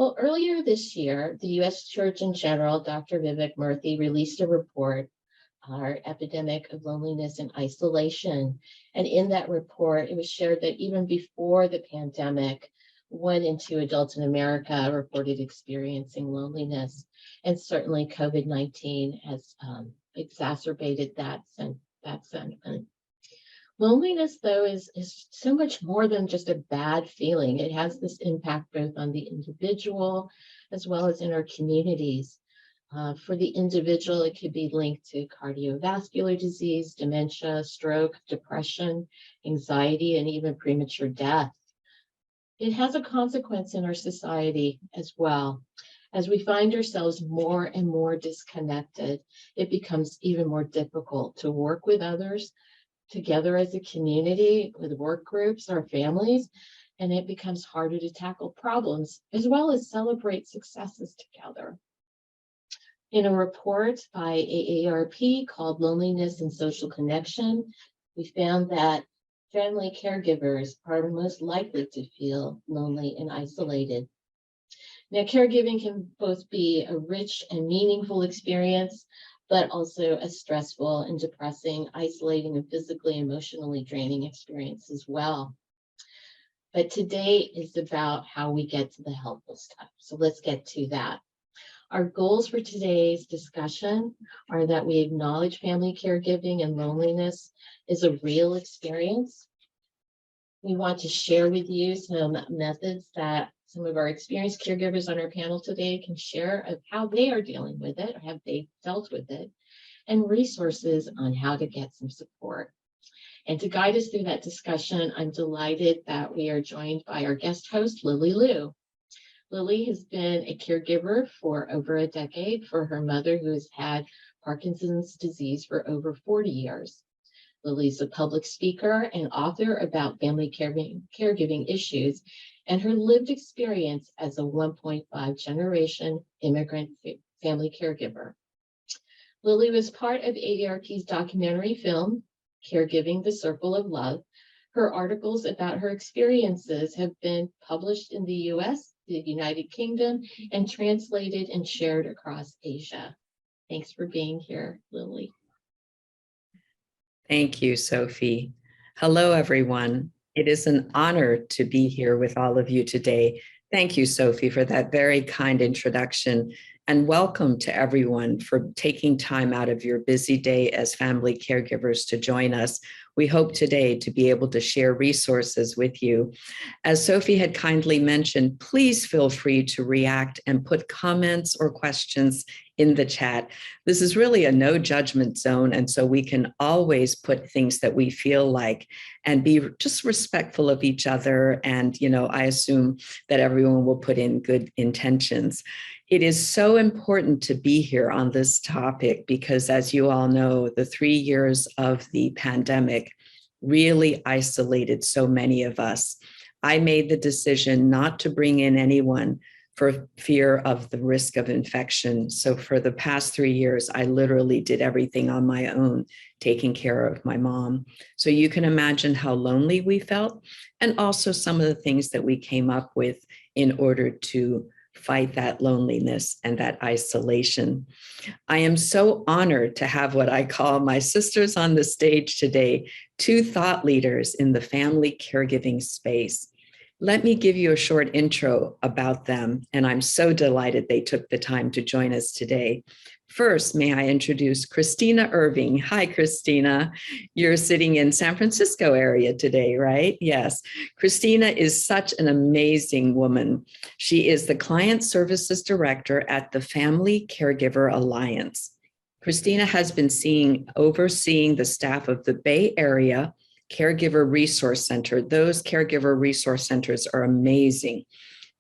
Well, earlier this year, the U.S. Surgeon General, Dr. Vivek Murthy, released a report, our epidemic of loneliness and isolation. And in that report, it was shared that even before the pandemic, 1 in 2 adults in America reported experiencing loneliness. And certainly COVID-19 has exacerbated that sentiment. Loneliness, though, is so much more than just a bad feeling. It has this impact both on the individual as well as in our communities. For the individual, it could be linked to cardiovascular disease, dementia, stroke, depression, anxiety, and even premature death. It has a consequence in our society as well. As we find ourselves more and more disconnected, it becomes even more difficult to work with others together as a community, with work groups, our families, and it becomes harder to tackle problems as well as celebrate successes together. In a report by AARP called Loneliness and Social Connection, we found that family caregivers are most likely to feel lonely and isolated. Now, caregiving can both be a rich and meaningful experience, but also a stressful and depressing, isolating, and physically, emotionally draining experience as well. But today is about how we get to the helpful stuff. So let's get to that. Our goals for today's discussion are that we acknowledge family caregiving and loneliness is a real experience. We want to share with you some methods that some of our experienced caregivers on our panel today can share of how they are dealing with it, or have they dealt with it, and resources on how to get some support. And to guide us through that discussion, I'm delighted that we are joined by our guest host, Lily Liu. Lily has been a caregiver for over a decade for her mother, who has had Parkinson's disease for over 40 years. Lily's a public speaker and author about family caregiving issues and her lived experience as a 1.5 generation immigrant family caregiver. Lily was part of AARP's documentary film, Caregiving, the Circle of Love. Her articles about her experiences have been published in the US, the United Kingdom, and translated and shared across Asia. Thanks for being here, Lily. Thank you, Sophie. Hello, everyone. It is an honor to be here with all of you today. Thank you, Sophie, for that very kind introduction, and welcome to everyone for taking time out of your busy day as family caregivers to join us. We hope today to be able to share resources with you. As Sophie had kindly mentioned, please feel free to react and put comments or questions in the chat. This is really a no judgment zone, and so we can always put things that we feel like and be just respectful of each other. And, I assume that everyone will put in good intentions. It is so important to be here on this topic because, as you all know, the 3 years of the pandemic really isolated so many of us. I made the decision not to bring in anyone for fear of the risk of infection. So for the past 3 years, I literally did everything on my own, taking care of my mom. So you can imagine how lonely we felt, and also some of the things that we came up with in order to fight that loneliness and that isolation. I am so honored to have what I call my sisters on the stage today, 2 thought leaders in the family caregiving space. Let me give you a short intro about them, and I'm so delighted they took the time to join us today. First, may I introduce Christina Irving. Hi, Christina. You're sitting in San Francisco area today, right? Yes. Christina is such an amazing woman. She is the Client Services Director at the Family Caregiver Alliance. Christina has been overseeing the staff of the Bay Area Caregiver Resource Center. Those caregiver resource centers are amazing.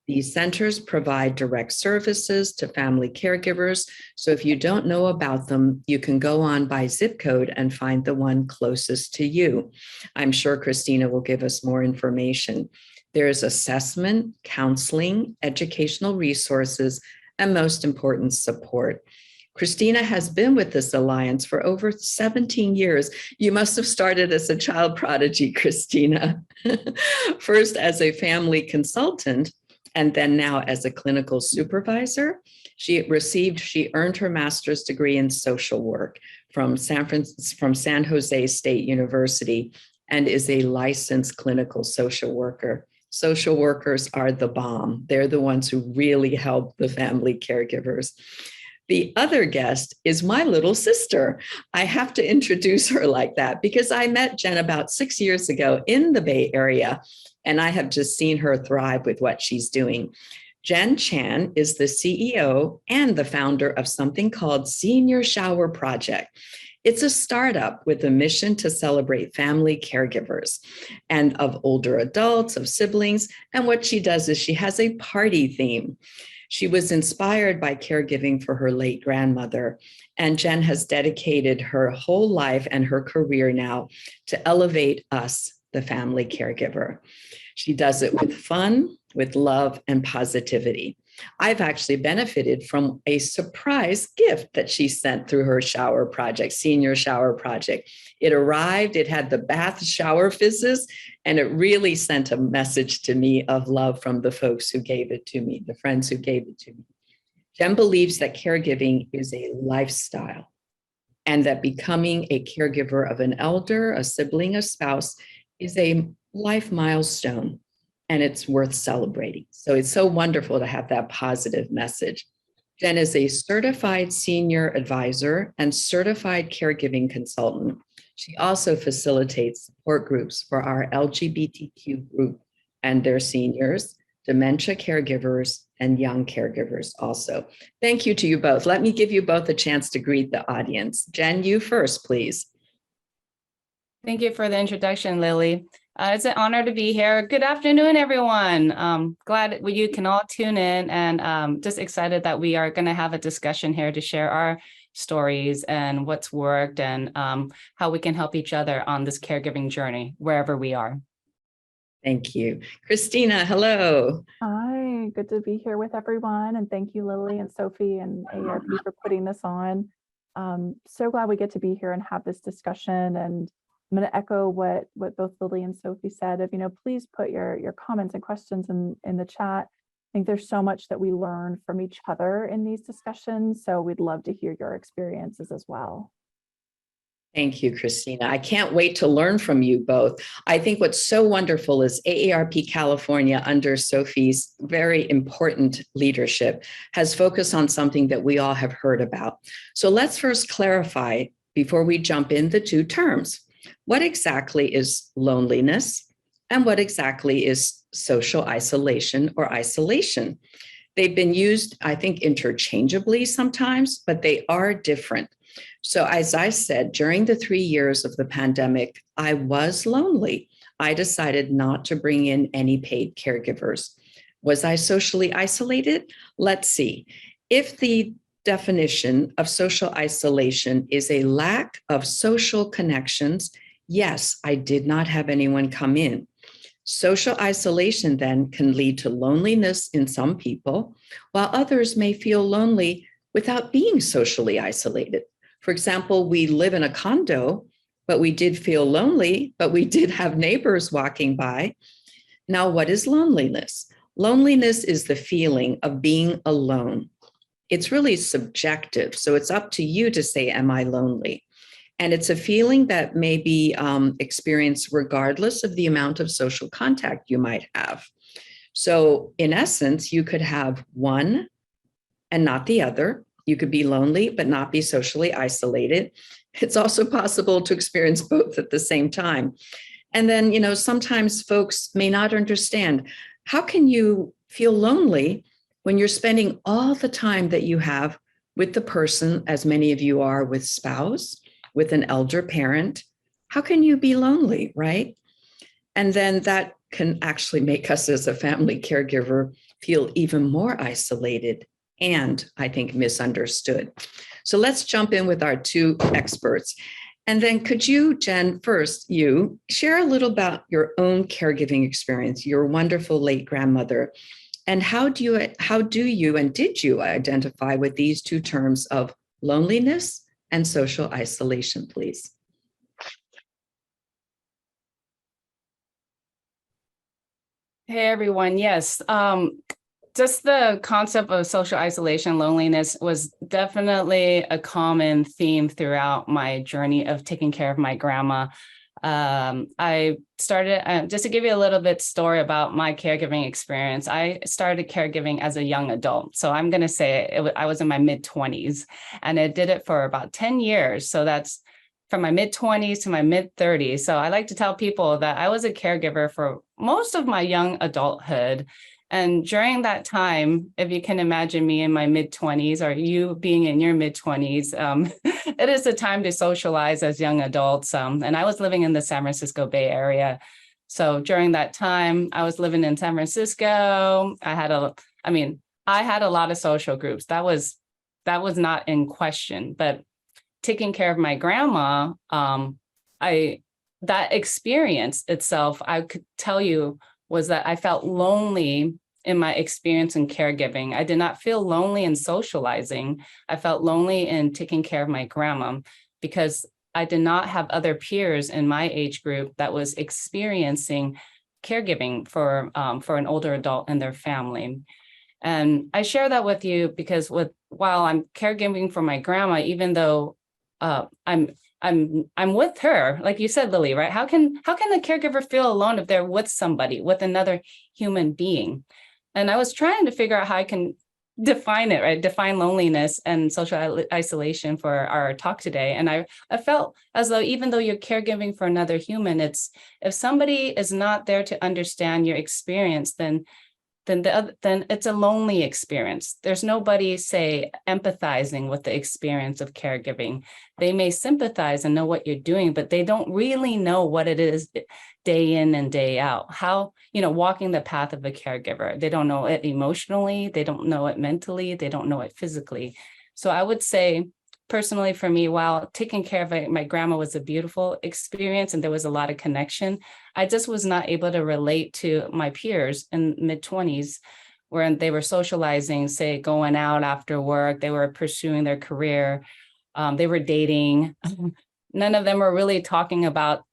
These centers provide direct services to family caregivers. So if you don't know about them, you can go on by zip code and find the one closest to you. I'm sure Christina will give us more information. There's assessment, counseling, educational resources, and most important, support. Christina has been with this alliance for over 17 years. You must have started as a child prodigy, Christina. First as a family consultant, and then now as a clinical supervisor. She earned her master's degree in social work from San Jose State University and is a licensed clinical social worker. Social workers are the bomb. They're the ones who really help the family caregivers. The other guest is my little sister. I have to introduce her like that because I met Jen about 6 years ago in the Bay Area, and I have just seen her thrive with what she's doing. Jen Chan is the CEO and the founder of something called Senior Shower Project. It's a startup with a mission to celebrate family caregivers and of older adults, of siblings. And what she does is she has a party theme. She was inspired by caregiving for her late grandmother, and Jen has dedicated her whole life and her career now to elevate us, the family caregiver. She does it with fun, with love, and positivity. I've actually benefited from a surprise gift that she sent through her shower project, Senior Shower Project. It arrived, it had the bath shower fizzes, and it really sent a message to me of love from the folks who gave it to me, the friends who gave it to me. Jen believes that caregiving is a lifestyle and that becoming a caregiver of an elder, a sibling, a spouse is a life milestone, and it's worth celebrating. So it's so wonderful to have that positive message. Jen is a certified senior advisor and certified caregiving consultant. She also facilitates support groups for our LGBTQ group and their seniors, dementia caregivers, and young caregivers also. Thank you to you both. Let me give you both a chance to greet the audience. Jen, you first, please. Thank you for the introduction, Lily. It's an honor to be here. Good afternoon, everyone. Glad you can all tune in, and just excited that we are going to have a discussion here to share our stories and what's worked and how we can help each other on this caregiving journey, wherever we are. Thank you. Christina, hello. Hi, good to be here with everyone. And thank you, Lily and Sophie and AARP for putting this on. So glad we get to be here and have this discussion. And I'm going to echo what both Lily and Sophie said of, please put your comments and questions in the chat. I think there's so much that we learn from each other in these discussions. So we'd love to hear your experiences as well. Thank you, Christina. I can't wait to learn from you both. I think what's so wonderful is AARP California, under Sophie's very important leadership, has focused on something that we all have heard about. So let's first clarify, before we jump in, the two terms. What exactly is loneliness and what exactly is social isolation or isolation? They've been used, I think, interchangeably sometimes, but they are different. So as I said, during the 3 years of the pandemic, I was lonely. I decided not to bring in any paid caregivers. Was I socially isolated? Let's see. If the definition of social isolation is a lack of social connections, yes, I did not have anyone come in. Social isolation then can lead to loneliness in some people, while others may feel lonely without being socially isolated. For example, we live in a condo, but we did feel lonely, but we did have neighbors walking by. Now, what is loneliness? Loneliness is the feeling of being alone. It's really subjective. So it's up to you to say, am I lonely? And it's a feeling that may be experienced regardless of the amount of social contact you might have. So in essence, you could have one and not the other. You could be lonely, but not be socially isolated. It's also possible to experience both at the same time. And then, sometimes folks may not understand, how can you feel lonely when you're spending all the time that you have with the person, as many of you are with spouse, with an elder parent? How can you be lonely, right? And then that can actually make us as a family caregiver feel even more isolated and, I think, misunderstood. So let's jump in with our two experts. And then could you, Jen, first, you share a little about your own caregiving experience, your wonderful late grandmother, and how do you and did you identify with these two terms of loneliness and social isolation, please? Hey, everyone. Yes. just the concept of social isolation, loneliness was definitely a common theme throughout my journey of taking care of my grandma. I started, just to give you a little bit story about my caregiving experience. I started caregiving as a young adult. So I'm going to say I was in my mid-20s, and I did it for about 10 years. So that's from my mid-20s to my mid-30s. So I like to tell people that I was a caregiver for most of my young adulthood. And during that time, if you can imagine me in my mid-20s or you being in your mid-20s, it is a time to socialize as young adults. And I was living in the San Francisco Bay Area. So during that time, I was living in San Francisco. I had a lot of social groups. That was not in question. But taking care of my grandma, that experience itself, I could tell you, was that I felt lonely in my experience in caregiving. I did not feel lonely in socializing. I felt lonely in taking care of my grandma because I did not have other peers in my age group that was experiencing caregiving for an older adult and their family. And I share that with you because while I'm caregiving for my grandma, even though I'm with her, like you said, Lily, right? How can a caregiver feel alone if they're with somebody, with another human being? And I was trying to figure out how I can define it, right? Define loneliness and social isolation for our talk today. And I felt as though even though you're caregiving for another human, it's if somebody is not there to understand your experience, then it's a lonely experience. There's nobody, say, empathizing with the experience of caregiving. They may sympathize and know what you're doing, but they don't really know what it is day in and day out. How, walking the path of a caregiver. They don't know it emotionally. They don't know it mentally. They don't know it physically. So I would say, personally for me, while taking care of my grandma was a beautiful experience and there was a lot of connection, I just was not able to relate to my peers in mid-20s where they were socializing, say, going out after work, they were pursuing their career, they were dating. None of them were really talking about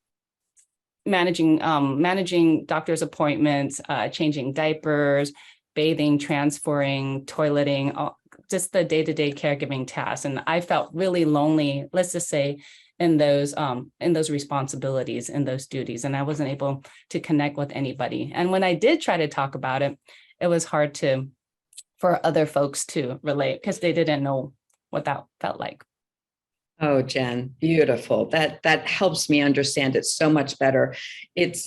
managing doctor's appointments, changing diapers, bathing, transferring, toileting, just the day-to-day caregiving tasks. And I felt really lonely, let's just say, in those responsibilities, in those duties. And I wasn't able to connect with anybody. And when I did try to talk about it, it was hard for other folks to relate because they didn't know what that felt like. Oh, Jen, beautiful. That helps me understand it so much better. It's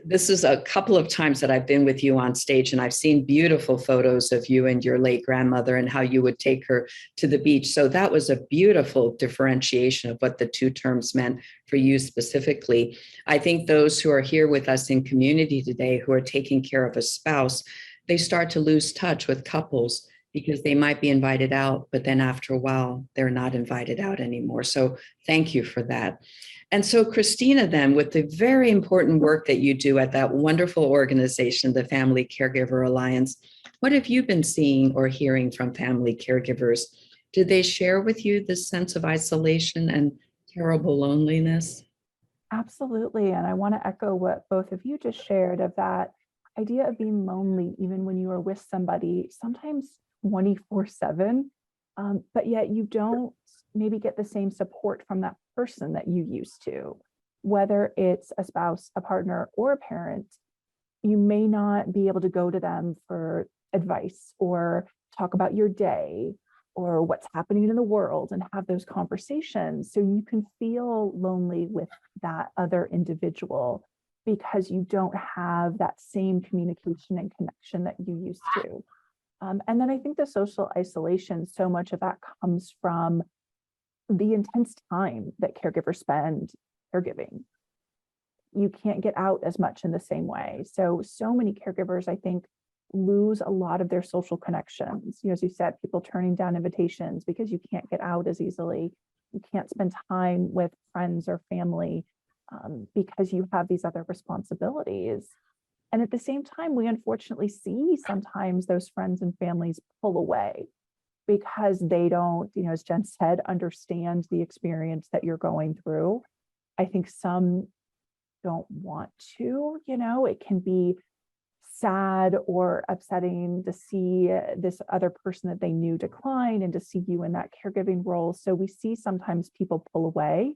this is a couple of times that I've been with you on stage, and I've seen beautiful photos of you and your late grandmother and how you would take her to the beach. So that was a beautiful differentiation of what the two terms meant for you specifically. I think those who are here with us in community today who are taking care of a spouse, they start to lose touch with couples because they might be invited out, but then after a while, they're not invited out anymore. So thank you for that. And so Christina, then, with the very important work that you do at that wonderful organization, the Family Caregiver Alliance, what have you been seeing or hearing from family caregivers? Did they share with you this sense of isolation and terrible loneliness? Absolutely. And I want to echo what both of you just shared of that idea of being lonely, even when you are with somebody, sometimes 24/7, but yet you don't maybe get the same support from that person that you used to, whether it's a spouse, a partner, or a parent. You may not be able to go to them for advice or talk about your day or what's happening in the world and have those conversations. So you can feel lonely with that other individual because you don't have that same communication and connection that you used to. And then I think the social isolation, so much of that comes from the intense time that caregivers spend caregiving. You can't get out as much in the same way. So many caregivers, I think, lose a lot of their social connections. As you said, people turning down invitations because you can't get out as easily. You can't spend time with friends or family because you have these other responsibilities. And at the same time, we unfortunately see sometimes those friends and families pull away because they don't, as Jen said, understand the experience that you're going through. I think some don't want to, it can be sad or upsetting to see this other person that they knew decline and to see you in that caregiving role. So we see sometimes people pull away.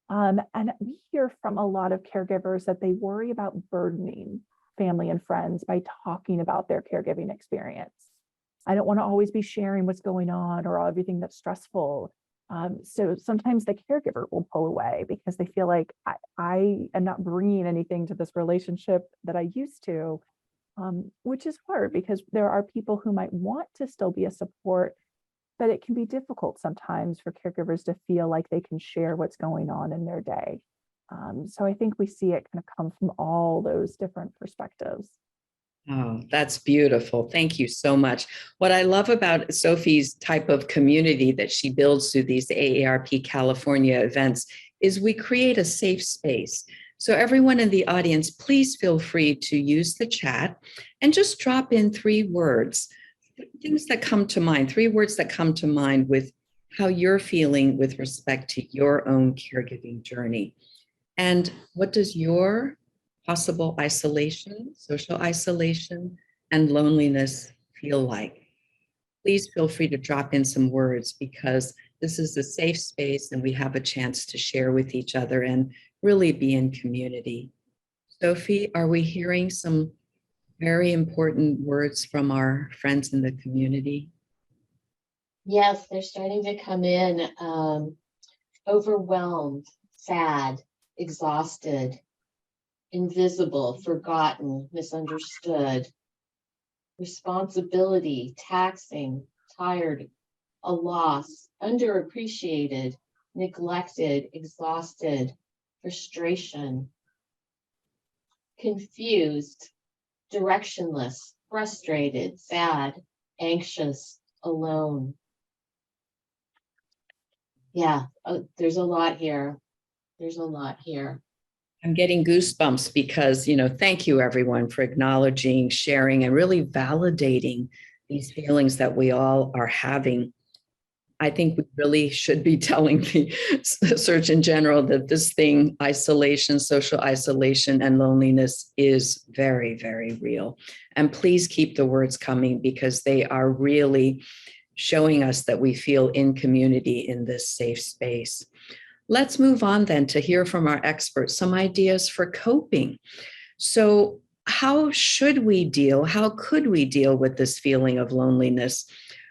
And we hear from a lot of caregivers that they worry about burdening family and friends by talking about their caregiving experience. I don't want to always be sharing what's going on or everything that's stressful. So sometimes the caregiver will pull away because they feel like I am not bringing anything to this relationship that I used to, which is hard because there are people who might want to still be a support, but it can be difficult sometimes for caregivers to feel like they can share what's going on in their day. So I think we see it kind of come from all those different perspectives. Oh, that's beautiful. Thank you so much. What I love about Sophie's type of community that she builds through these AARP California events is we create a safe space. So everyone in the audience, please feel free to use the chat and just drop in 3 words, things that come to mind, 3 words that come to mind with how you're feeling with respect to your own caregiving journey. And what does your possible isolation, social isolation, and loneliness feel like? Please feel free to drop in some words because this is a safe space and we have a chance to share with each other and really be in community. Sophie, are we hearing some very important words from our friends in the community? Yes, they're starting to come in. Overwhelmed, sad, exhausted, invisible, forgotten, misunderstood, responsibility, taxing, tired, a loss, underappreciated, neglected, exhausted, frustration, confused, directionless, frustrated, sad, anxious, alone. Yeah, there's a lot here. There's a lot here. I'm getting goosebumps because, thank you everyone for acknowledging, sharing, and really validating these feelings that we all are having. I think we really should be telling the Surgeon General that this thing, isolation, social isolation, and loneliness is very, very real. And please keep the words coming because they are really showing us that we feel in community in this safe space. Let's move on then to hear from our experts some ideas for coping. So how could we deal with this feeling of loneliness?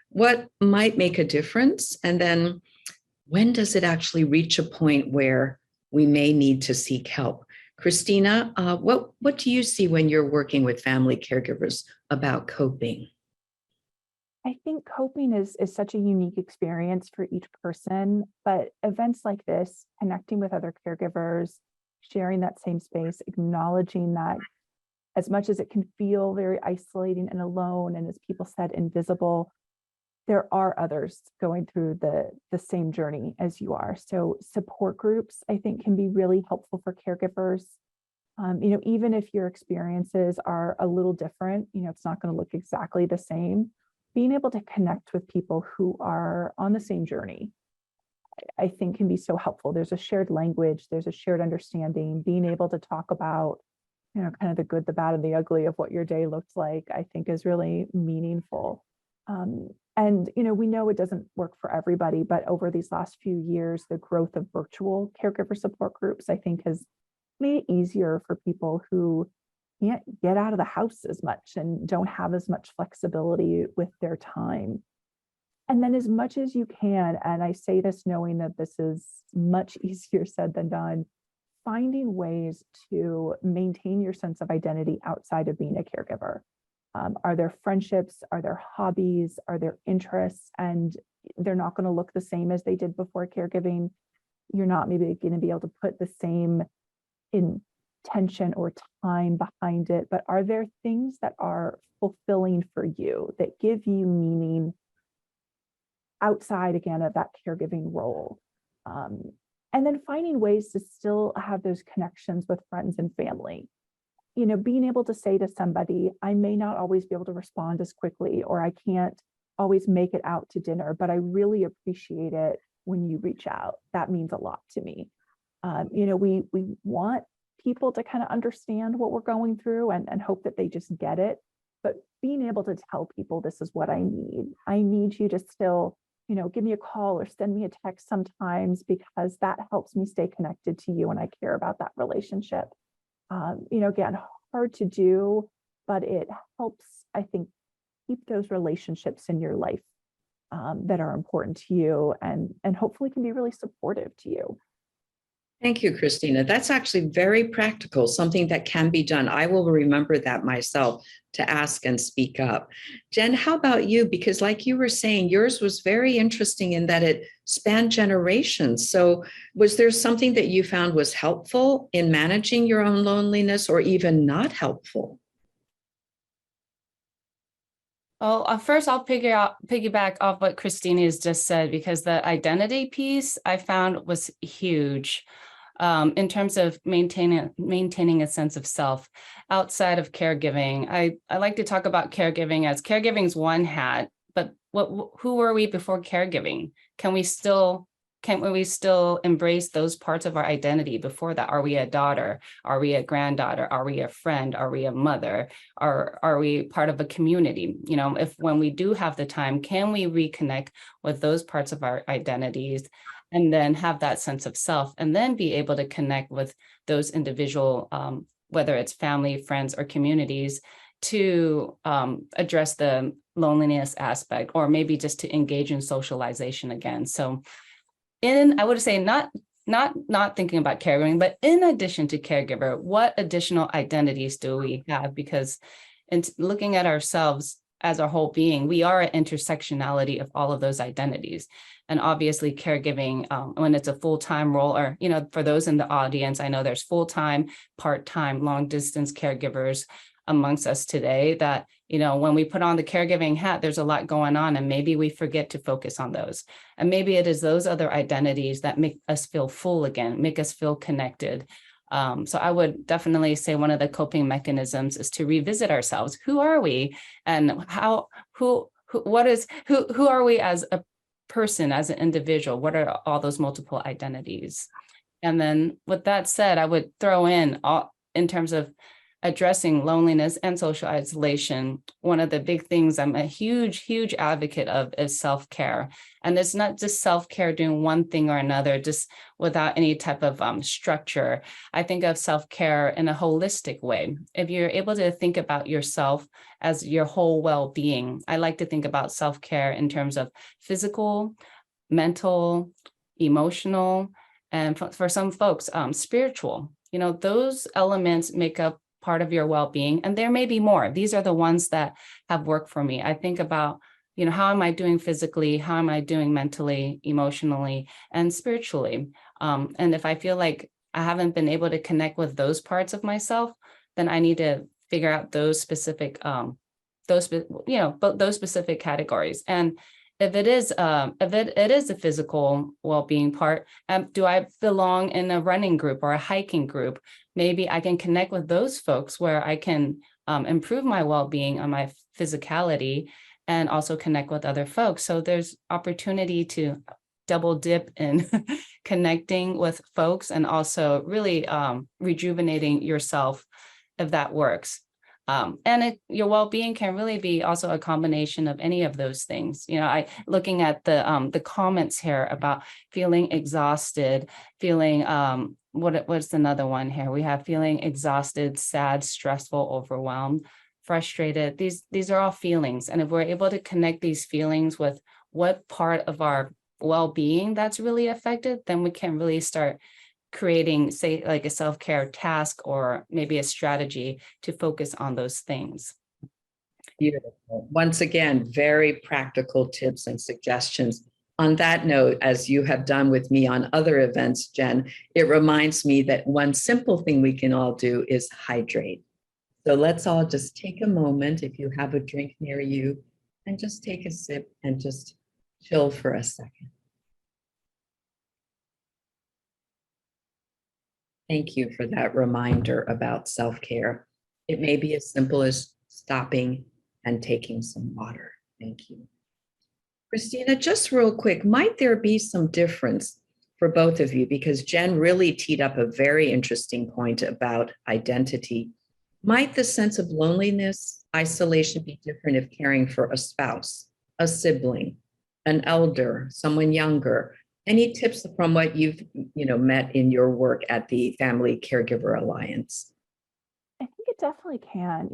What might make a difference? And then when does it actually reach a point where we may need to seek help? Christina, what do you see when you're working with family caregivers about coping? I think coping is such a unique experience for each person, but events like this, connecting with other caregivers, sharing that same space, acknowledging that as much as it can feel very isolating and alone, and as people said, invisible, there are others going through the same journey as you are. So support groups, I think, can be really helpful for caregivers. Even if your experiences are a little different, it's not going to look exactly the same. Being able to connect with people who are on the same journey, I think can be so helpful. There's a shared language, there's a shared understanding, being able to talk about, kind of the good, the bad, and the ugly of what your day looks like, I think is really meaningful. And we know it doesn't work for everybody, but over these last few years, the growth of virtual caregiver support groups, I think, has made it easier for people who can't get out of the house as much and don't have as much flexibility with their time. And then as much as you can, and I say this knowing that this is much easier said than done, finding ways to maintain your sense of identity outside of being a caregiver. Are there friendships? Are there hobbies? Are there interests? And they're not going to look the same as they did before caregiving. You're not maybe going to be able to put the same intention or time behind it, but are there things that are fulfilling for you, that give you meaning outside, again, of that caregiving role? And then finding ways to still have those connections with friends and family. Being able to say to somebody, I may not always be able to respond as quickly, or I can't always make it out to dinner, but I really appreciate it when you reach out. That means a lot to me. We want people to kind of understand what we're going through and hope that they just get it. But being able to tell people, this is what I need. I need you to still, give me a call or send me a text sometimes, because that helps me stay connected to you and I care about that relationship. Again, hard to do, but it helps, I think, keep those relationships in your life that are important to you and hopefully can be really supportive to you. Thank you, Christina. That's actually very practical, something that can be done. I will remember that myself, to ask and speak up. Jen, how about you? Because like you were saying, yours was very interesting in that it spanned generations. So was there something that you found was helpful in managing your own loneliness, or even not helpful? Well, first I'll piggyback off what Christina has just said, because the identity piece I found was huge. In terms of maintaining a sense of self outside of caregiving. I like to talk about caregiving as caregiving's one hat, but who were we before caregiving? Can we still embrace those parts of our identity before that? Are we a daughter? Are we a granddaughter? Are we a friend? Are we a mother? Are we part of a community? If when we do have the time, can we reconnect with those parts of our identities and then have that sense of self, and then be able to connect with those individual, whether it's family, friends, or communities, to address the loneliness aspect, or maybe just to engage in socialization again. So I would say not thinking about caregiving, but in addition to caregiver, what additional identities do we have? Because in looking at ourselves as our whole being, we are an intersectionality of all of those identities. And obviously caregiving, when it's a full-time role, or, for those in the audience, I know there's full-time, part-time, long-distance caregivers amongst us today that, when we put on the caregiving hat, there's a lot going on, and maybe we forget to focus on those. And maybe it is those other identities that make us feel full again, make us feel connected. So I would definitely say one of the coping mechanisms is to revisit ourselves. Who are we? And who are we as a person, as an individual? What are all those multiple identities? And then with that said, I would throw in terms of addressing loneliness and social isolation, one of the big things I'm a huge advocate of is self-care. And it's not just self-care doing one thing or another, just without any type of structure. I think of self-care in a holistic way. If you're able to think about yourself as your whole well-being, I like to think about self-care in terms of physical, mental, emotional, and for some folks, spiritual. Those elements make up part of your well-being, and there may be more. These are the ones that have worked for me. I think about, how am I doing physically? How am I doing mentally, emotionally, and spiritually? And if I feel like I haven't been able to connect with those parts of myself, then I need to figure out those specific, those specific categories. And if it is a physical well-being part, do I belong in a running group or a hiking group? Maybe I can connect with those folks where I can improve my well-being on my physicality, and also connect with other folks. So there's opportunity to double dip in connecting with folks, and also really rejuvenating yourself, if that works. Your well-being can really be also a combination of any of those things. Looking at the comments here about feeling exhausted, feeling what's another one here? We have feeling exhausted, sad, stressful, overwhelmed, frustrated. These are all feelings, and if we're able to connect these feelings with what part of our well-being that's really affected, then we can really start creating, say, like a self-care task, or maybe a strategy to focus on those things. Beautiful. Once again, very practical tips and suggestions. On that note, as you have done with me on other events, Jen, it reminds me that one simple thing we can all do is hydrate. So let's all just take a moment, if you have a drink near you, and just take a sip and just chill for a second. Thank you for that reminder about self-care. It may be as simple as stopping and taking some water. Thank you. Christina, just real quick, might there be some difference for both of you, because Jen really teed up a very interesting point about identity. Might the sense of loneliness, isolation be different if caring for a spouse, a sibling, an elder, someone younger? Any tips from what you've met in your work at the Family Caregiver Alliance? I think it definitely can.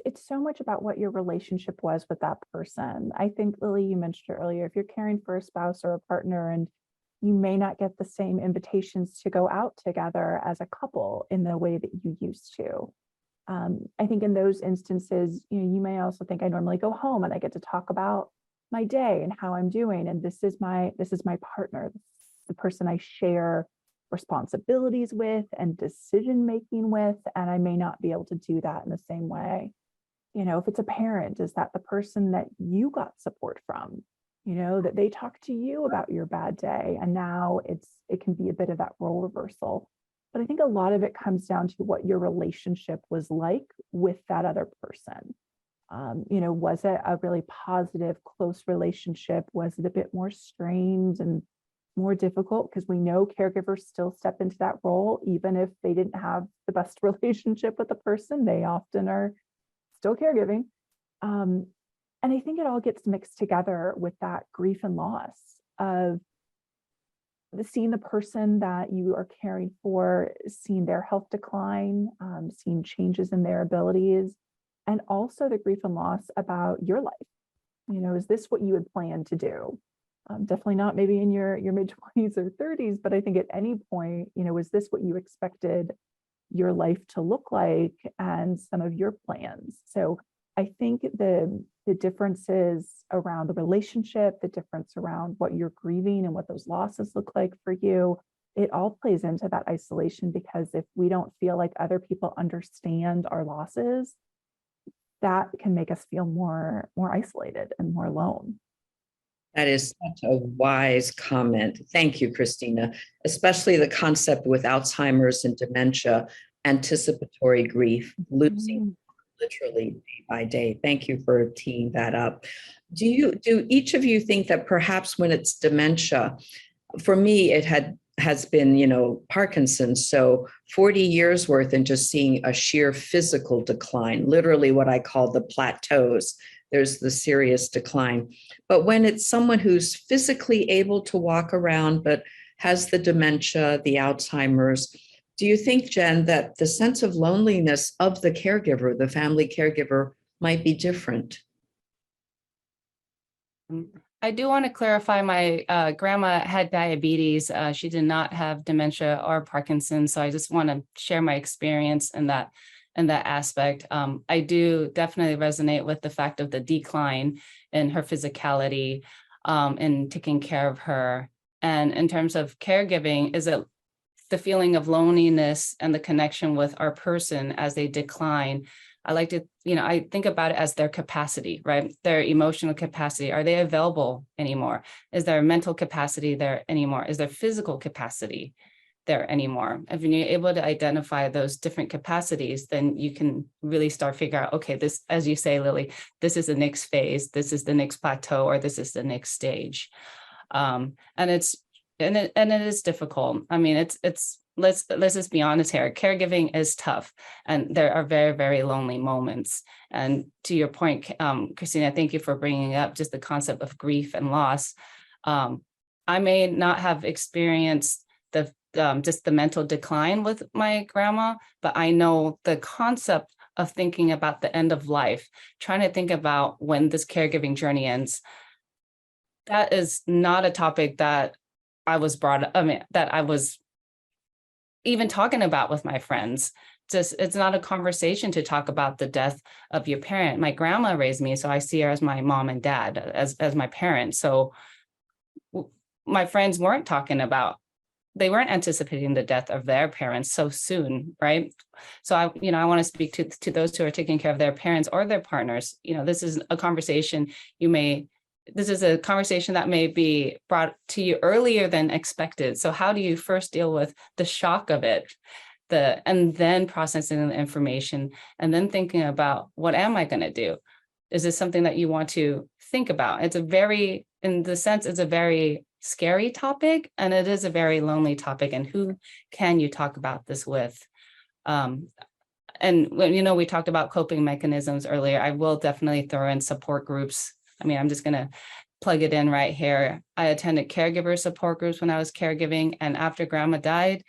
It's so much about what your relationship was with that person. I think, Lily, you mentioned earlier, if you're caring for a spouse or a partner and you may not get the same invitations to go out together as a couple in the way that you used to. I think in those instances, you may also think I normally go home and I get to talk about my day and how I'm doing. And this is my partner, the person I share responsibilities with and decision making with, and I may not be able to do that in the same way. If it's a parent, is that the person that you got support from? That they talk to you about your bad day, and now it can be a bit of that role reversal. But I think a lot of it comes down to what your relationship was like with that other person. Was it a really positive, close relationship? Was it a bit more strained and more difficult? Because we know caregivers still step into that role, even if they didn't have the best relationship with the person, they often are still caregiving. And I think it all gets mixed together with that grief and loss of seeing the person that you are caring for, seeing their health decline, seeing changes in their abilities, and also the grief and loss about your life. Is this what you had planned to do? Definitely not maybe in your mid-20s or 30s, but I think at any point, is this what you expected your life to look like and some of your plans? So I think the differences around the relationship, the difference around what you're grieving and what those losses look like for you, it all plays into that isolation, because if we don't feel like other people understand our losses, that can make us feel more isolated and more alone. That is such a wise comment. Thank you, Christina. Especially the concept with Alzheimer's and dementia, anticipatory grief, losing literally day by day. Thank you for teeing that up. Do each of you think that perhaps when it's dementia, for me, it has been, Parkinson's. So 40 years worth and just seeing a sheer physical decline, literally what I call the plateaus. There's the serious decline. But when it's someone who's physically able to walk around, but has the dementia, the Alzheimer's, do you think, Jen, that the sense of loneliness of the caregiver, the family caregiver, might be different? I do want to clarify, my grandma had diabetes. She did not have dementia or Parkinson's. So I just want to share my experience in that aspect. I do definitely resonate with the fact of the decline in her physicality, and taking care of her. And in terms of caregiving, is it the feeling of loneliness and the connection with our person as they decline? I like to, I think about it as their capacity, right? Their emotional capacity. Are they available anymore? Is their mental capacity there anymore? Is their physical capacity there anymore? If you're able to identify those different capacities, then you can really start figuring out, okay, this, as you say, Lily, this is the next phase, this is the next plateau, or this is the next stage. And it is difficult. I mean, let's just be honest here. Caregiving is tough, and there are very, very lonely moments. And to your point, Christina, thank you for bringing up just the concept of grief and loss. I may not have experienced just the mental decline with my grandma, but I know the concept of thinking about the end of life, trying to think about when this caregiving journey ends. That is not a topic that I was that I was even talking about with my friends. It's not a conversation to talk about the death of your parent. My grandma raised me, so I see her as my mom and dad, as my parents. So my friends weren't they weren't anticipating the death of their parents so soon, right? So I want to speak to those who are taking care of their parents or their partners. This is a conversation that may be brought to you earlier than expected. So how do you first deal with the shock of it, and then processing the information, and then thinking about, what am I going to do? Is this something that you want to think about. It's a very, in the sense, it's a very scary topic, and it is a very lonely topic. And who can you talk about this with? And when, you know, we talked about coping mechanisms earlier, I will definitely throw in support groups. I mean, I'm just going to plug it in right here. I attended caregiver support groups when I was caregiving, and after grandma died,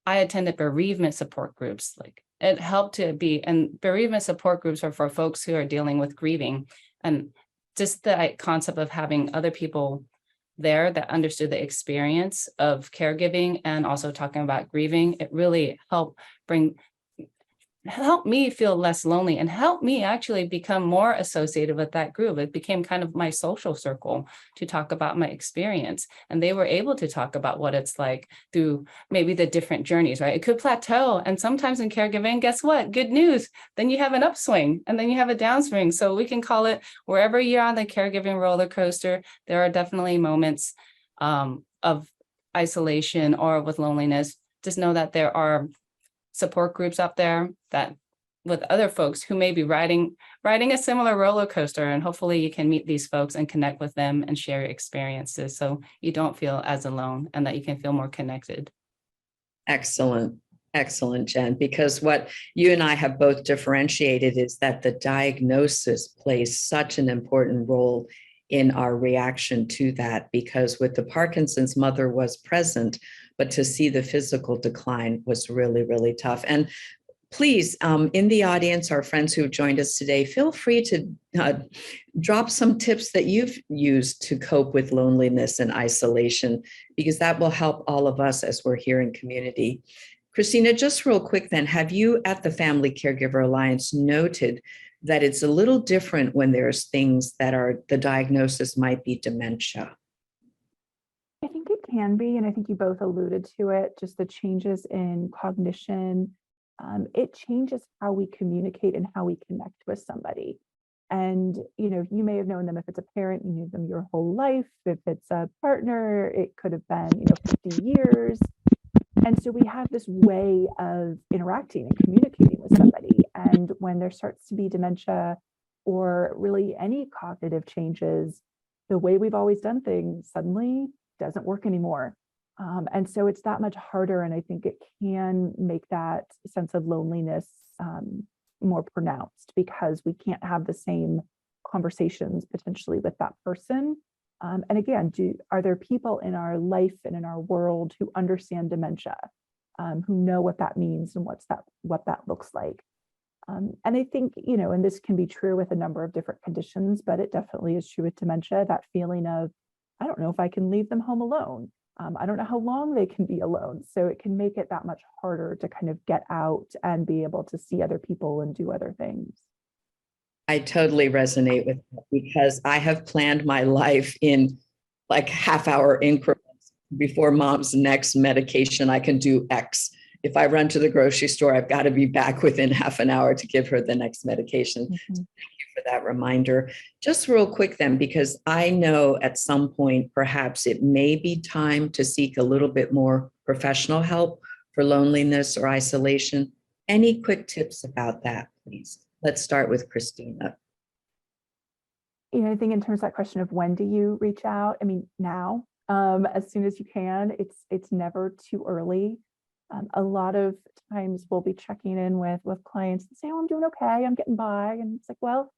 I attended bereavement support groups. Like, it helped to be, and bereavement support groups are for folks who are dealing with grieving. And just the concept of having other people there that understood the experience of caregiving and also talking about grieving, it really helped me feel less lonely and help me actually become more associated with that group. It became kind of my social circle to talk about my experience. And they were able to talk about what it's like through maybe the different journeys, right? It could plateau. And sometimes in caregiving, guess what? Good news. Then you have an upswing and then you have a downswing. So we can call it, wherever you're on the caregiving roller coaster, there are definitely moments of isolation or with loneliness. Just know that there are support groups out there that with other folks who may be riding a similar roller coaster, and hopefully you can meet these folks and connect with them and share your experiences so you don't feel as alone and that you can feel more connected. Excellent. Excellent, Jen, because what you and I have both differentiated is that the diagnosis plays such an important role in our reaction to that, because with the Parkinson's, mother was present, but to see the physical decline was really, really tough. And please, in the audience, our friends who have joined us today, feel free to drop some tips that you've used to cope with loneliness and isolation, because that will help all of us as we're here in community. Christina, just real quick then, have you at the Family Caregiver Alliance noted that it's a little different when there's things that are, the diagnosis might be dementia? I think it can be, and I think you both alluded to it, just the changes in cognition. It changes how we communicate and how we connect with somebody. And, you know, you may have known them if it's a parent, you knew them your whole life. If it's a partner, it could have been, 50 years. And so we have this way of interacting and communicating with somebody. And when there starts to be dementia or really any cognitive changes, the way we've always done things suddenly doesn't work anymore. And so it's that much harder. And I think it can make that sense of loneliness more pronounced, because we can't have the same conversations potentially with that person. And again, are there people in our life and in our world who understand dementia, who know what that means and what that looks like? And I think, and this can be true with a number of different conditions, but it definitely is true with dementia, that feeling of, I don't know if I can leave them home alone. I don't know how long they can be alone. So it can make it that much harder to kind of get out and be able to see other people and do other things. I totally resonate with that, because I have planned my life in like half-hour increments. Before mom's next medication, I can do X. If I run to the grocery store, I've got to be back within half an hour to give her the next medication. Mm-hmm. So thank you for that reminder. Just real quick then, because I know at some point, perhaps it may be time to seek a little bit more professional help for loneliness or isolation. Any quick tips about that, please? Let's start with Christina. I think in terms of that question of when do you reach out? I mean, now, as soon as you can. It's never too early. A lot of times we'll be checking in with clients and say, oh, I'm doing okay, I'm getting by. And it's like, well,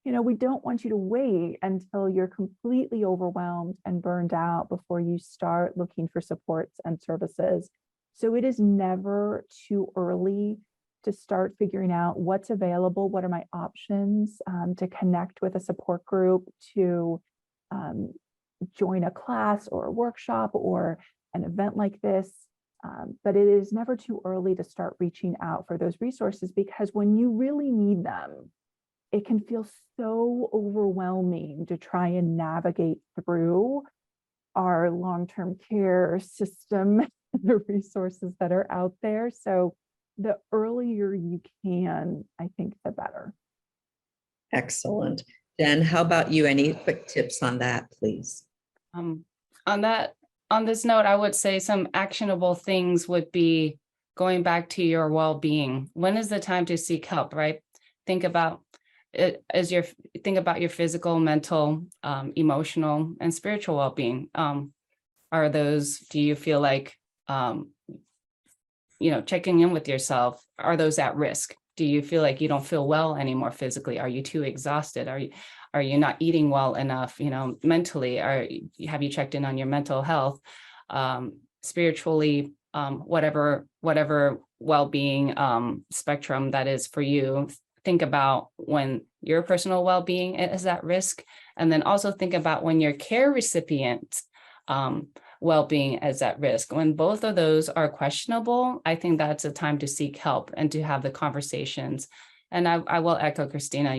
we don't want you to wait until you're completely overwhelmed and burned out before you start looking for supports and services. So it is never too early to start figuring out what's available, what are my options, to connect with a support group, to join a class or a workshop or an event like this. But it is never too early to start reaching out for those resources, because when you really need them, it can feel so overwhelming to try and navigate through our long-term care system, the resources that are out there. So the earlier you can, I think, the better. Excellent. Jen, how about you? Any quick tips on that, please? On this note, I would say some actionable things would be going back to your well-being. When is the time to seek help, right? Think about think about your physical, mental, emotional, and spiritual well-being. Do you feel like, checking in with yourself, are those at risk? Do you feel like you don't feel well anymore physically? Are you too exhausted? Are you not eating well enough, mentally? Have you checked in on your mental health? Spiritually, whatever well-being spectrum that is for you. Think about when your personal well-being is at risk, and then also think about when your care recipient well-being is at risk. When both of those are questionable, I think that's a time to seek help and to have the conversations. And I will echo Christina,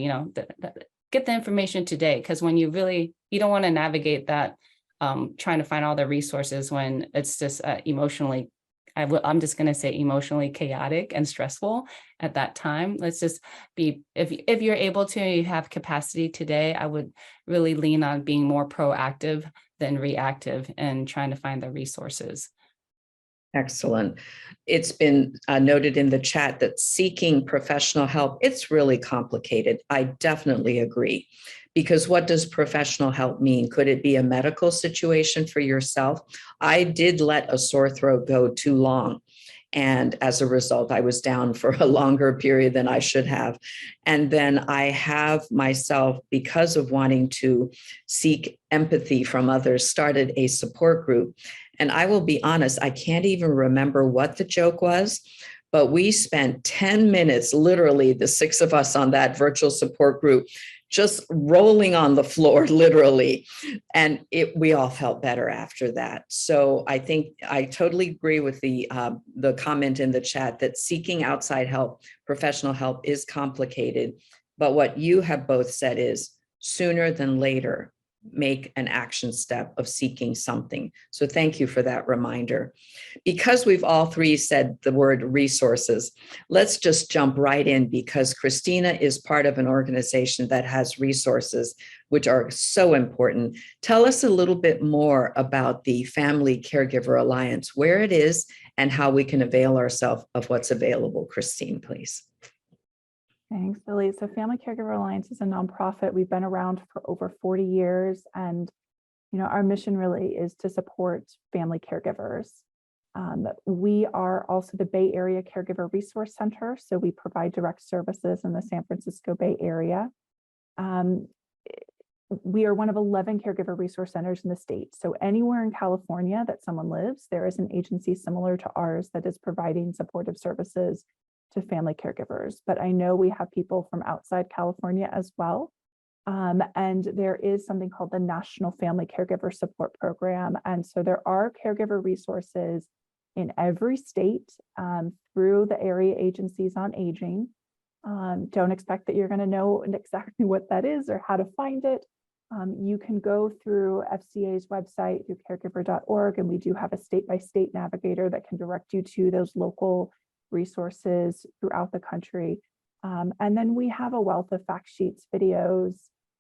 get the information today, because when you don't want to navigate that, trying to find all the resources when it's just emotionally, I'm just going to say emotionally chaotic and stressful at that time. Let's just be, if you're able to, you have capacity today, I would really lean on being more proactive than reactive and trying to find the resources. Excellent. It's been noted in the chat that seeking professional help, it's really complicated. I definitely agree. Because what does professional help mean? Could it be a medical situation for yourself? I did let a sore throat go too long. And as a result, I was down for a longer period than I should have. And then I have myself, because of wanting to seek empathy from others, started a support group. And I will be honest, I can't even remember what the joke was, but we spent 10 minutes, literally the 6 of us on that virtual support group, just rolling on the floor, literally. And we all felt better after that. So I think I totally agree with the comment in the chat that seeking outside help, professional help, is complicated. But what you have both said is sooner than later, make an action step of seeking something. So thank you for that reminder. Because we've all three said the word resources, let's just jump right in, because Christina is part of an organization that has resources which are so important. Tell us a little bit more about the Family Caregiver Alliance, where it is and how we can avail ourselves of what's available. Christine, please. Thanks, Lily. So Family Caregiver Alliance is a nonprofit. We've been around for over 40 years. And, our mission really is to support family caregivers. We are also the Bay Area Caregiver Resource Center. So we provide direct services in the San Francisco Bay Area. We are one of 11 caregiver resource centers in the state. So anywhere in California that someone lives, there is an agency similar to ours that is providing supportive services to family caregivers. But I know we have people from outside California as well. And there is something called the National Family Caregiver Support Program. And so there are caregiver resources in every state through the area agencies on aging. Don't expect that you're going to know exactly what that is or how to find it. You can go through FCA's website, through caregiver.org, and we do have a state-by-state navigator that can direct you to those local resources throughout the country. And then we have a wealth of fact sheets, videos,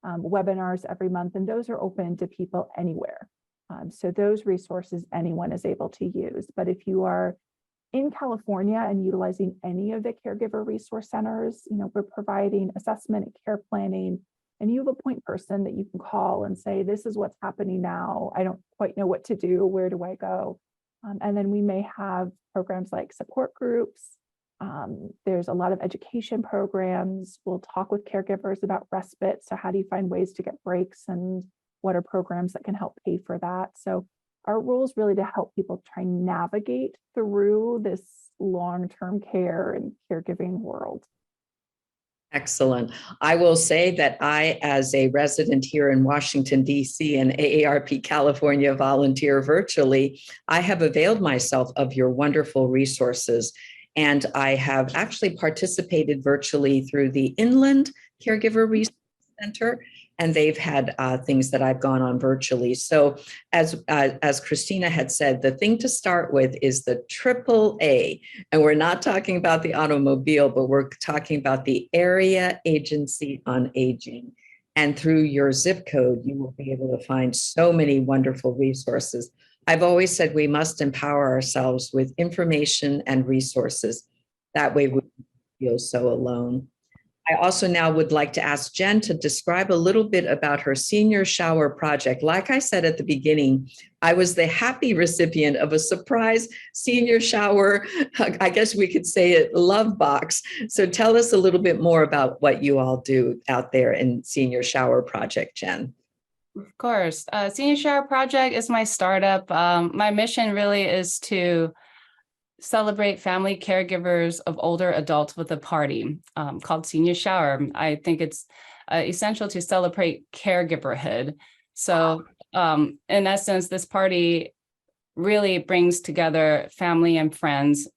webinars every month, and those are open to people anywhere. So those resources anyone is able to use. But if you are in California and utilizing any of the caregiver resource centers, we're providing assessment and care planning, and you have a point person that you can call and say, this is what's happening now. I don't quite know what to do. Where do I go? And then we may have programs like support groups. There's a lot of education programs. We'll talk with caregivers about respite. So how do you find ways to get breaks, and what are programs that can help pay for that? So our role is really to help people try and navigate through this long-term care and caregiving world. Excellent. I will say that I, as a resident here in Washington, D.C. and AARP California volunteer virtually, I have availed myself of your wonderful resources. And I have actually participated virtually through the Inland Caregiver Resource Center, and they've had things that I've gone on virtually. So as Christina had said, the thing to start with is the AAA, and we're not talking about the automobile, but we're talking about the Area Agency on Aging. And through your zip code, you will be able to find so many wonderful resources. I've always said we must empower ourselves with information and resources. That way we don't feel so alone. I also now would like to ask Jen to describe a little bit about her senior shower project. Like I said at the beginning, I was the happy recipient of a surprise senior shower, I guess we could say it, love box. So tell us a little bit more about what you all do out there in Senior Shower Project, Jen. Of course. Senior Shower Project is my startup. My mission really is to celebrate family caregivers of older adults with a party called Senior Shower. I think it's essential to celebrate caregiverhood. So in essence, this party really brings together family and friends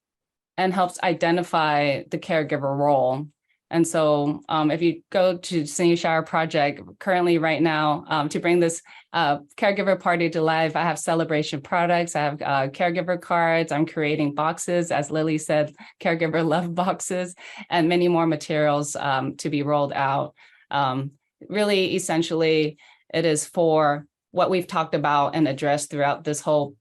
and helps identify the caregiver role. And so if you go to Senior Shower Project, currently right now, to bring this caregiver party to life, I have celebration products, I have caregiver cards, I'm creating boxes, as Lily said, caregiver love boxes, and many more materials to be rolled out. Really, essentially, it is for what we've talked about and addressed throughout this whole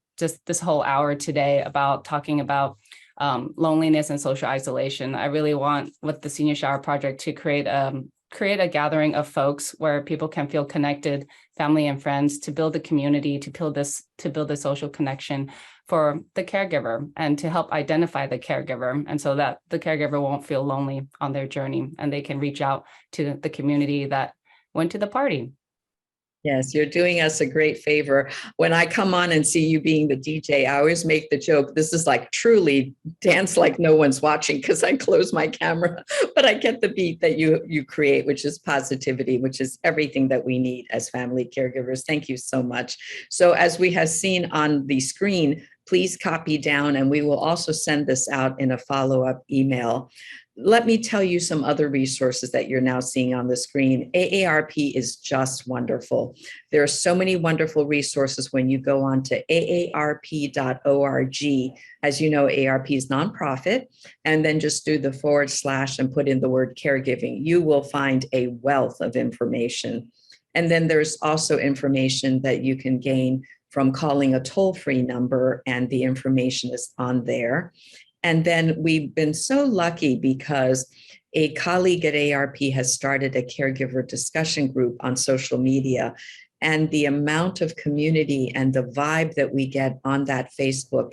hour today about talking about loneliness and social isolation. I really want with the Senior Shower Project to create a gathering of folks where people can feel connected, family and friends, to build a community, to build a social connection for the caregiver and to help identify the caregiver, and so that the caregiver won't feel lonely on their journey and they can reach out to the community that went to the party. Yes, you're doing us a great favor. When I come on and see you being the DJ, I always make the joke, this is like truly dance like no one's watching because I close my camera, but I get the beat that you create, which is positivity, which is everything that we need as family caregivers. Thank you so much. So as we have seen on the screen, please copy down and we will also send this out in a follow-up email. Let me tell you some other resources that you're now seeing on the screen. AARP is just wonderful. There are so many wonderful resources when you go on to aarp.org. As you know, AARP is nonprofit, and then just do the / and put in the word caregiving. You will find a wealth of information. And then there's also information that you can gain from calling a toll-free number, and the information is on there. And then we've been so lucky because a colleague at AARP has started a caregiver discussion group on social media. And the amount of community and the vibe that we get on that Facebook,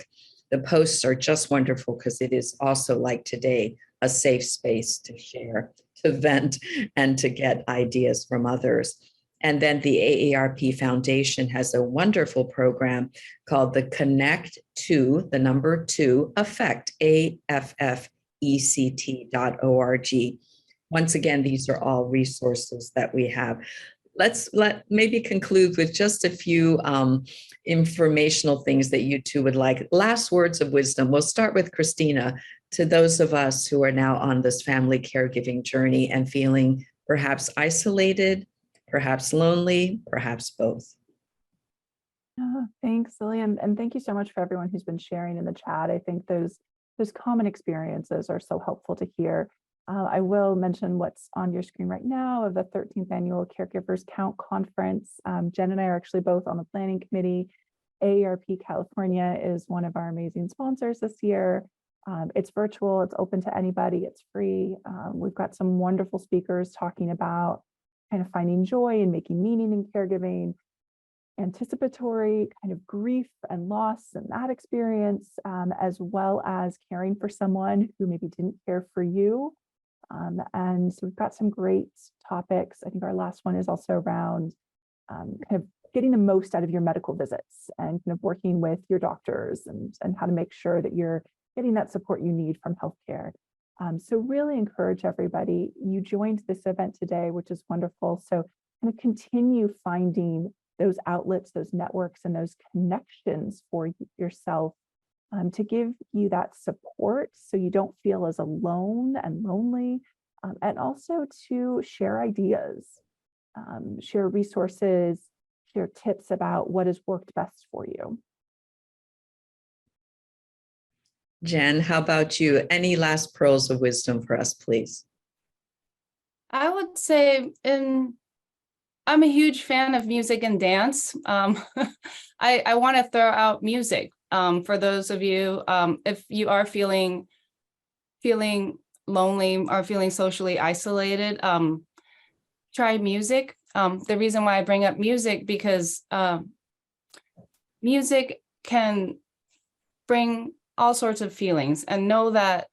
the posts are just wonderful because it is also, like today, a safe space to share, to vent, and to get ideas from others. And then the AARP Foundation has a wonderful program called the Connect to, the number 2, Affect, AFFECT.org. Once again, these are all resources that we have. Let's maybe conclude with just a few informational things that you two would like. Last words of wisdom. We'll start with Christina. To those of us who are now on this family caregiving journey and feeling perhaps isolated, perhaps lonely, perhaps both. Thanks, Lily, and thank you so much for everyone who's been sharing in the chat. I think those common experiences are so helpful to hear. I will mention what's on your screen right now of the 13th Annual Caregivers Count Conference. Jen and I are actually both on the planning committee. AARP California is one of our amazing sponsors this year. It's virtual, it's open to anybody, it's free. We've got some wonderful speakers talking about kind of finding joy and making meaning in caregiving, anticipatory kind of grief and loss and that experience, as well as caring for someone who maybe didn't care for you. And so we've got some great topics. I think our last one is also around kind of getting the most out of your medical visits and kind of working with your doctors and how to make sure that you're getting that support you need from healthcare. So really encourage everybody. You joined this event today, which is wonderful. So kind of continue finding those outlets, those networks, and those connections for yourself to give you that support so you don't feel as alone and lonely, and also to share ideas, share resources, share tips about what has worked best for you. Jen, how about you? Any last pearls of wisdom for us, please? I would say I'm a huge fan of music and dance. I want to throw out music for those of you, if you are feeling lonely or feeling socially isolated, try music. The reason why I bring up music, because music can bring all sorts of feelings, and know that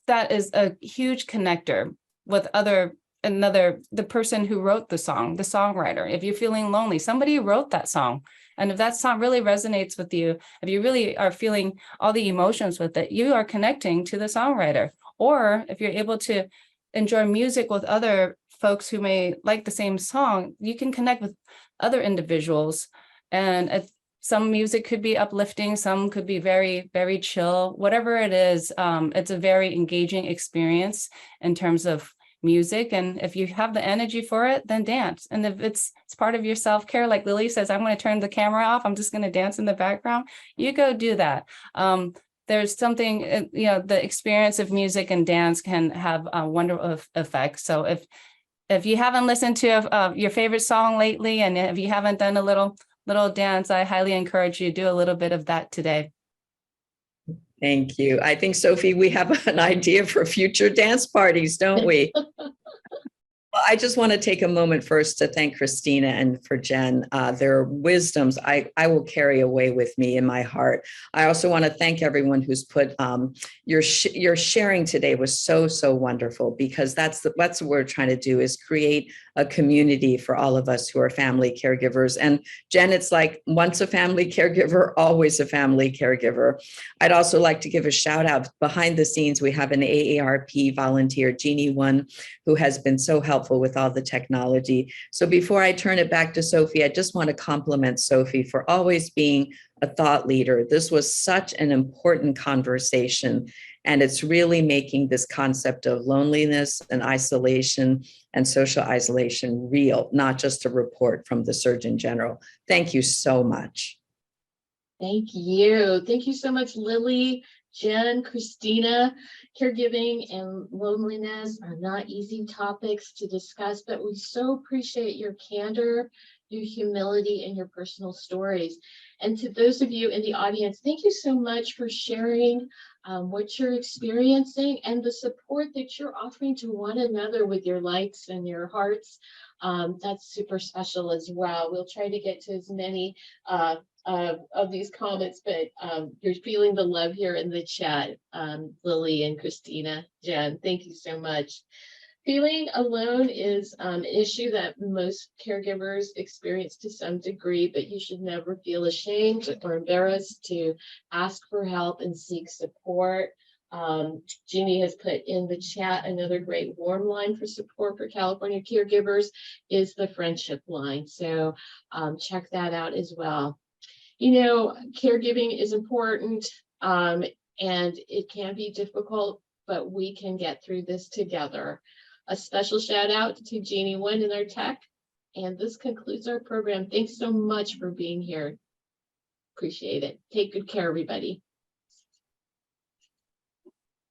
that is a huge connector with the person who wrote the song, the songwriter. If you're feeling lonely, somebody wrote that song. And if that song really resonates with you, if you really are feeling all the emotions with it, you are connecting to the songwriter. Or if you're able to enjoy music with other folks who may like the same song, you can connect with other individuals. And some music could be uplifting, some could be very, very chill. Whatever it is, it's a very engaging experience in terms of music. And if you have the energy for it, then dance. And if it's part of your self-care, like Lily says, I'm going to turn the camera off, I'm just going to dance in the background, you go do that. There's something, the experience of music and dance can have a wonderful effect. So if you haven't listened to your favorite song lately, and if you haven't done a little dance, I highly encourage you to do a little bit of that today. Thank you. I think, Sophie, we have an idea for future dance parties, don't we? Well, I just want to take a moment first to thank Christina and for Jen. Their wisdoms I will carry away with me in my heart. I also want to thank everyone who's put your sharing today was so wonderful, because that's what we're trying to do, is create a community for all of us who are family caregivers. And Jen, it's like once a family caregiver, always a family caregiver. I'd also like to give a shout out. Behind the scenes, we have an AARP volunteer, Jeannie One, who has been so helpful with all the technology. So before I turn it back to Sophie, I just want to compliment Sophie for always being a thought leader. This was such an important conversation, and it's really making this concept of loneliness and isolation and social isolation real, not just a report from the Surgeon General. Thank you so much. Thank you. Thank you so much, Lily, Jen, Christina. Caregiving and loneliness are not easy topics to discuss, but we so appreciate your candor, your humility, and your personal stories. And to those of you in the audience, thank you so much for sharing what you're experiencing and the support that you're offering to one another with your likes and your hearts. That's super special as well. We'll try to get to as many of these comments, but you're feeling the love here in the chat. Lily and Christina, Jen, thank you so much. Feeling alone is an issue that most caregivers experience to some degree, but you should never feel ashamed or embarrassed to ask for help and seek support. Jeannie has put in the chat another great warm line for support for California caregivers is the friendship line. So check that out as well. Caregiving is important and it can be difficult, but we can get through this together. A special shout out to Jeannie Wen in our tech. And this concludes our program. Thanks so much for being here. Appreciate it. Take good care, everybody.